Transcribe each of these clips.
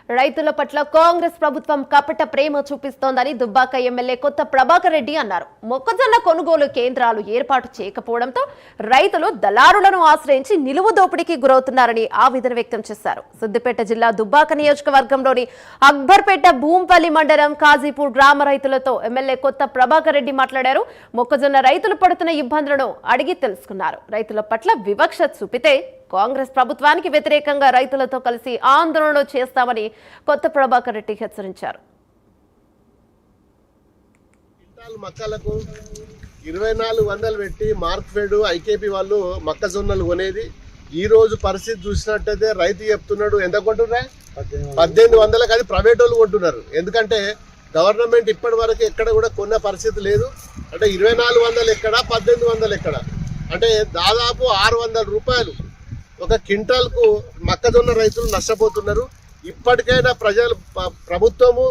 రైతుల పట్ల కాంగ్రెస్ ప్రభుత్వం కపట ప్రేమ చూపిస్తోందని దుబ్బాక ఎమ్మెల్యే కొత్త ప్రభాకర్ రెడ్డి అన్నారు. మొక్కజొన్న కొనుగోలు కేంద్రాలు ఏర్పాటు చేయకపోవడంతో రైతులు దళారులను ఆశ్రయించి నిలువు దోపిడీకి గురవుతున్నారని ఆవేదన వ్యక్తం చేశారు. సిద్దిపేట జిల్లా దుబ్బాక నియోజకవర్గంలోని అక్బర్పేట భూంపల్లి మండలం కాజీపూర్ గ్రామ రైతులతో ఎమ్మెల్యే కొత్త ప్రభాకర్ రెడ్డి మాట్లాడారు. మొక్కజొన్న రైతులు పడుతున్న ఇబ్బందులను అడిగి తెలుసుకున్నారు. రైతుల పట్ల వివక్ష చూపితే కాంగ్రెస్ ప్రభుత్వానికి వ్యతిరేకంగా రైతులతో కలిసి ఆందోళన చేస్తామని కొత్త ప్రభాకర్ రెడ్డి హెచ్చరించారు. మక్కలకు 2400 పెట్టి మార్క్ఫెడ్ ఐకేపీ వాళ్ళు మొక్కజొన్నలు కొనేది. ఈ రోజు పరిస్థితి చూసినట్టయితే రైతు చెప్తున్నాడు ఎంత కొంటున్నా 1800. అది ప్రైవేట్ వాళ్ళు కొంటున్నారు. ఎందుకంటే గవర్నమెంట్ ఇప్పటి వరకు ఎక్కడ కూడా కొన్న పరిస్థితి లేదు. అంటే 2400 ఎక్కడ 1800 ఎక్కడ అంటే దాదాపు 600 రూపాయలు ఒక క్వింటాల్కు మొక్కజొన్న రైతులు నష్టపోతున్నారు. ఇప్పటికైనా ప్రభుత్వము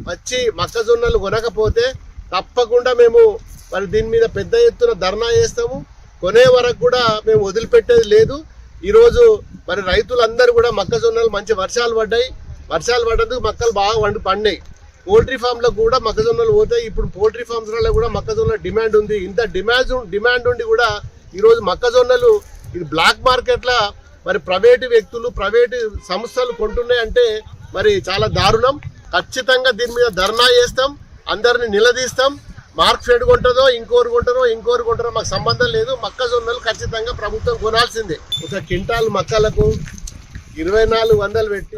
వచ్చి మొక్కజొన్నలు కొనకపోతే తప్పకుండా మేము మరి దీని మీద పెద్ద ఎత్తున ధర్నా చేస్తాము. కొనే వరకు కూడా మేము వదిలిపెట్టేది లేదు. ఈరోజు మరి రైతులందరూ కూడా మొక్కజొన్నలు మంచి వర్షాలు పడ్డందుకు మొక్కలు బాగా పండినాయి. పోల్ట్రీ ఫామ్లో కూడా మొక్కజొన్నలు పోతాయి. ఇప్పుడు పోల్ట్రీ ఫామ్స్లలో కూడా మొక్కజొన్న డిమాండ్ ఉంది. ఇంత డిమాండ్ ఉండి కూడా ఈరోజు మొక్కజొన్నలు ఇది బ్లాక్ మార్కెట్లో మరి ప్రైవేటు వ్యక్తులు ప్రైవేటు సంస్థలు కొంటున్నాయంటే మరి చాలా దారుణం. ఖచ్చితంగా దీని మీద ధర్నా చేస్తాం, అందరిని నిలదీస్తాం. మార్క్ఫెడ్ కొంటుందో ఇంకోరు కొంటారో మాకు సంబంధం లేదు. మొక్కజొన్నలు ఖచ్చితంగా ప్రభుత్వం కొనాల్సిందే. ఒక క్వింటాల్ మొక్కలకు 2400 పెట్టి